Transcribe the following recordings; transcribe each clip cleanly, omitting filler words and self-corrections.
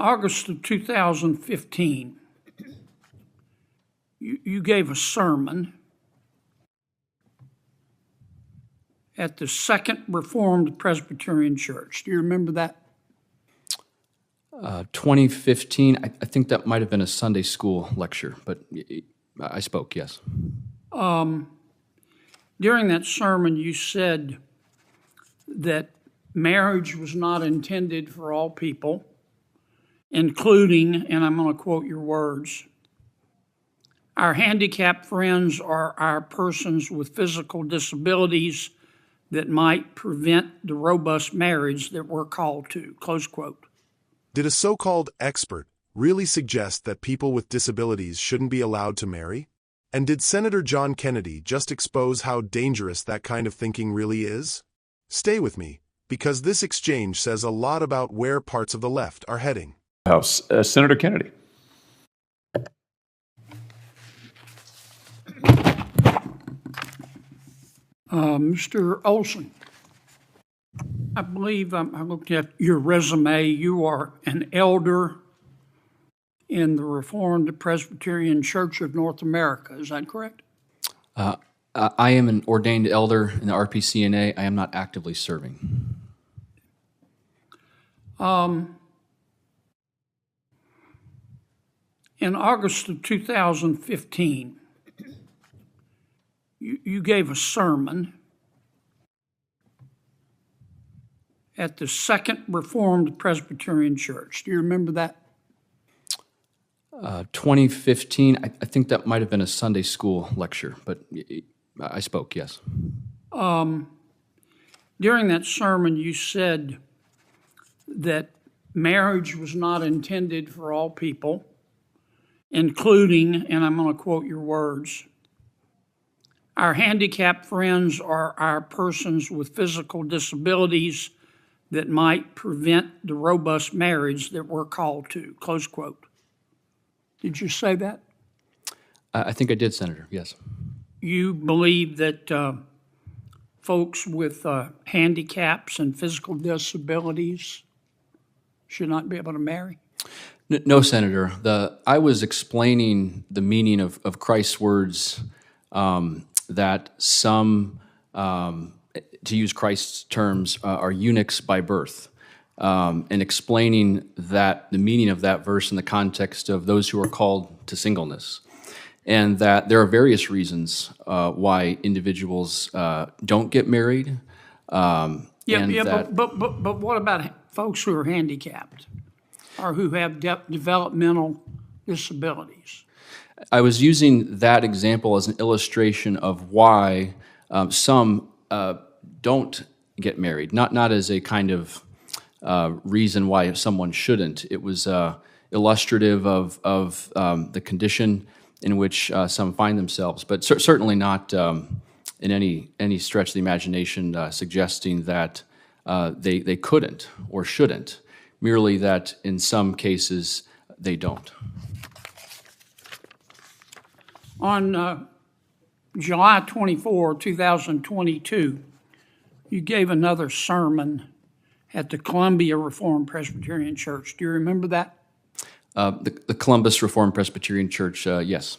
August of 2015, you gave a sermon at the Second Reformed Presbyterian Church. Do you remember that? 2015, I think that might have been a Sunday school lecture, but I spoke, yes. During that sermon, you said that marriage was not intended for all people, including, and I'm going to quote your words, our handicapped friends are our persons with physical disabilities that might prevent the robust marriage that we're called to, close quote. Did a so-called expert really suggest that people with disabilities shouldn't be allowed to marry? And did Senator John Kennedy just expose how dangerous that kind of thinking really is? Stay with me, because this exchange says a lot about where parts of the left are heading. House, Senator Kennedy. Mr. Olson, I believe I looked at your resume. You are an elder in the Reformed Presbyterian Church of North America. Is that correct? I am an ordained elder in the RPCNA. I am not actively serving. In August of 2015, you gave a sermon at the Second Reformed Presbyterian Church. Do you remember that? 2015, I think that might have been a Sunday school lecture, but I spoke, yes. During that sermon, you said that marriage was not intended for all people, including, and I'm going to quote your words, our handicapped friends are our persons with physical disabilities that might prevent the robust marriage that we're called to, close quote. Did you say that? I think I did, Senator, yes. You believe that folks with handicaps and physical disabilities should not be able to marry? No, Senator. I was explaining the meaning of Christ's words that some, to use Christ's terms, are eunuchs by birth, and explaining that the meaning of that verse in the context of those who are called to singleness, and that there are various reasons why individuals don't get married. But what about folks who are handicapped or who have developmental disabilities? I was using that example as an illustration of why some don't get married, not as a kind of reason why someone shouldn't. It was illustrative of the condition in which some find themselves, but certainly not in any stretch of the imagination suggesting that they couldn't or shouldn't, merely that in some cases they don't. On July 24, 2022, you gave another sermon at the Columbia Reformed Presbyterian Church. Do you remember that? The Columbus Reformed Presbyterian Church, yes.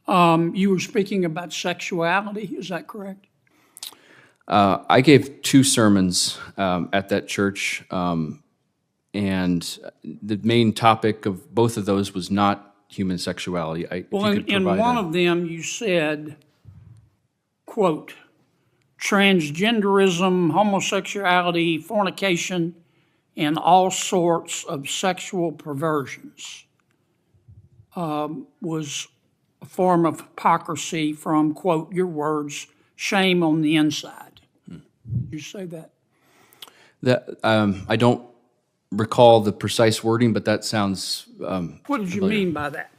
You were speaking about sexuality, is that correct? I gave two sermons at that church, and the main topic of both of those was not human sexuality. In one of them you said, quote, transgenderism, homosexuality, fornication, and all sorts of sexual perversions was a form of hypocrisy from, quote, your words, shame on the inside. Did you say that? I don't recall the precise wording, but that sounds What did you mean by that?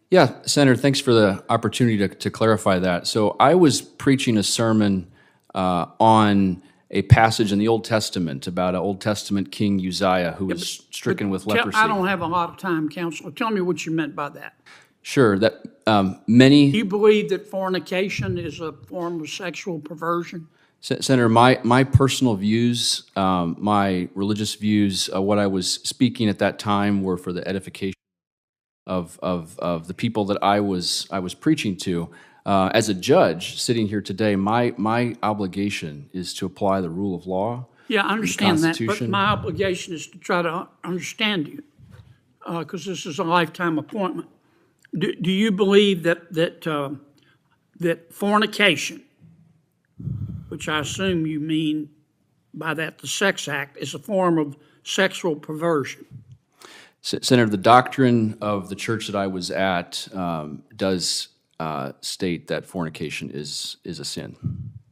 Yeah, Senator, thanks for the opportunity to clarify that. So I was preaching a sermon on a passage in the Old Testament about an Old Testament King Uzziah who was stricken with leprosy. I don't have a lot of time, Counselor. Tell me what you meant by that. Sure, that many... Do you believe that fornication is a form of sexual perversion? Senator, my personal views, my religious views, what I was speaking at that time were for the edification of the people that I was preaching to. As a judge sitting here today, my obligation is to apply the rule of law. Yeah, I understand that, but Constitution. my obligation is to try to understand you, because this is a lifetime appointment. Do you believe that fornication, which I assume you mean by that the sex act, is a form of sexual perversion? Senator, the doctrine of the church that I was at does state that fornication is a sin.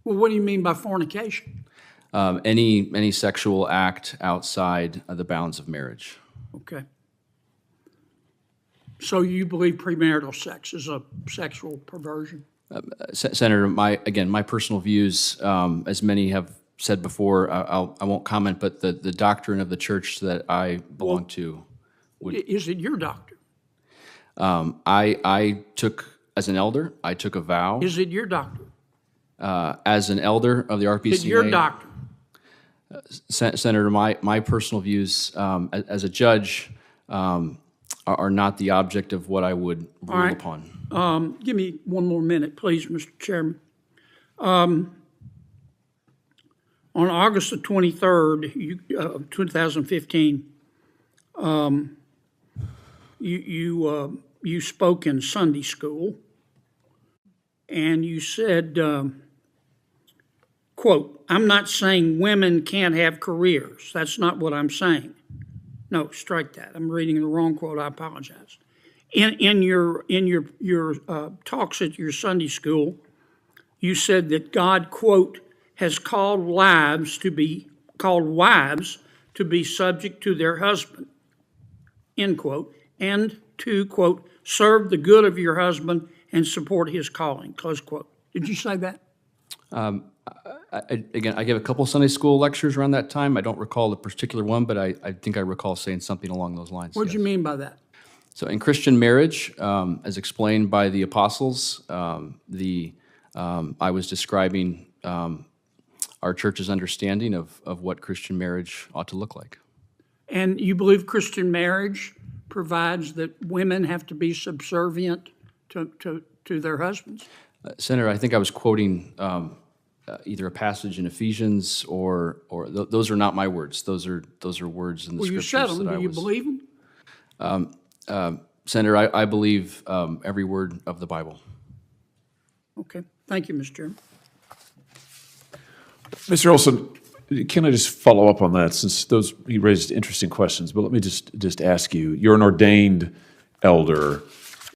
Well, what do you mean by fornication? Any sexual act outside of the bounds of marriage. Okay. So you believe premarital sex is a sexual perversion? Senator, my personal views, as many have said before, I won't comment, but the doctrine of the church that I belong to. Is it your doctrine? I took, as an elder, I took a vow. Is it your doctrine? As an elder of the RPCA. Is it your doctrine? Senator, my personal views as a judge are not the object of what I would rule upon. Give me one more minute, please, Mr. Chairman. On August the 23rd, 2015, you spoke in Sunday school, and you said, quote, "I'm not saying women can't have careers. That's not what I'm saying." No, strike that. I'm reading the wrong quote. I apologize. In your talks at your Sunday school, you said that God, quote, has called wives to be subject to their husband, end quote, and to, quote, serve the good of your husband and support his calling, close quote. Did you say that? I gave a couple Sunday school lectures around that time. I don't recall the particular one, but I think I recall saying something along those lines. What did you mean by that? So in Christian marriage, as explained by the apostles, I was describing our church's understanding of what Christian marriage ought to look like. And you believe Christian marriage provides that women have to be subservient to their husbands? Senator, I think I was quoting either a passage in Ephesians or those are not my words. Those are words in the scriptures. Well, you said them. Do you believe them? Senator, I believe every word of the Bible. Okay. Thank you, Mr. Chairman. Mr. Olson, can I just follow up on that, since he raised interesting questions, but let me just ask you, you're an ordained elder.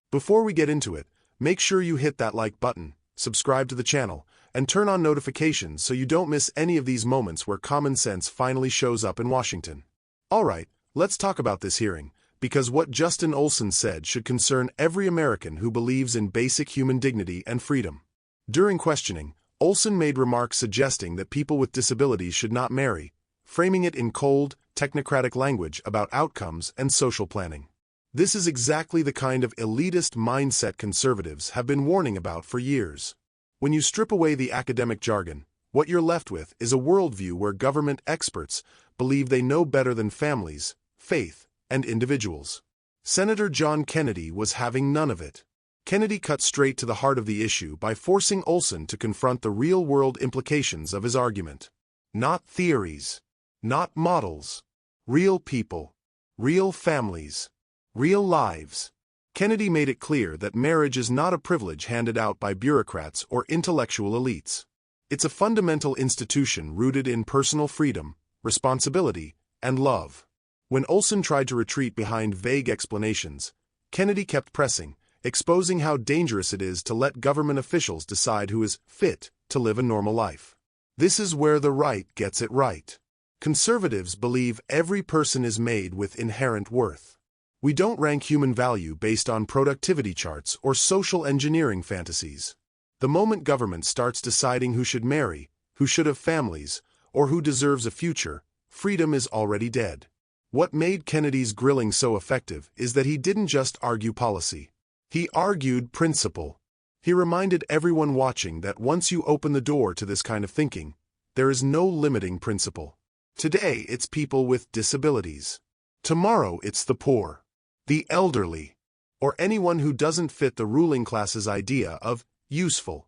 Before we get into it, make sure you hit that like button, subscribe to the channel, and turn on notifications so you don't miss any of these moments where common sense finally shows up in Washington. All right, let's talk about this hearing, because what Justin Olson said should concern every American who believes in basic human dignity and freedom. During questioning, Olson made remarks suggesting that people with disabilities should not marry, framing it in cold, technocratic language about outcomes and social planning. This is exactly the kind of elitist mindset conservatives have been warning about for years. When you strip away the academic jargon, what you're left with is a worldview where government experts believe they know better than families, faith, and individuals. Senator John Kennedy was having none of it. Kennedy cut straight to the heart of the issue by forcing Olson to confront the real-world implications of his argument. Not theories, not models, real people, real families, real lives. Kennedy made it clear that marriage is not a privilege handed out by bureaucrats or intellectual elites. It's a fundamental institution rooted in personal freedom, responsibility, and love. When Olson tried to retreat behind vague explanations, Kennedy kept pressing, exposing how dangerous it is to let government officials decide who is fit to live a normal life. This is where the right gets it right. Conservatives believe every person is made with inherent worth. We don't rank human value based on productivity charts or social engineering fantasies. The moment government starts deciding who should marry, who should have families, or who deserves a future, freedom is already dead. What made Kennedy's grilling so effective is that he didn't just argue policy. He argued principle. He reminded everyone watching that once you open the door to this kind of thinking, There is no limiting principle. Today, it's people with disabilities. Tomorrow, it's the poor, the elderly, or anyone who doesn't fit the ruling class's idea of useful.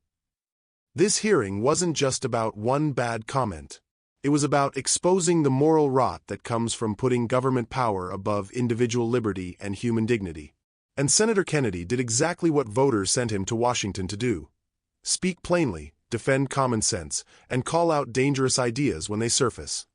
This hearing wasn't just about one bad comment. It was about exposing the moral rot that comes from putting government power above individual liberty and human dignity. And Senator Kennedy did exactly what voters sent him to Washington to do: speak plainly, defend common sense, and call out dangerous ideas when they surface.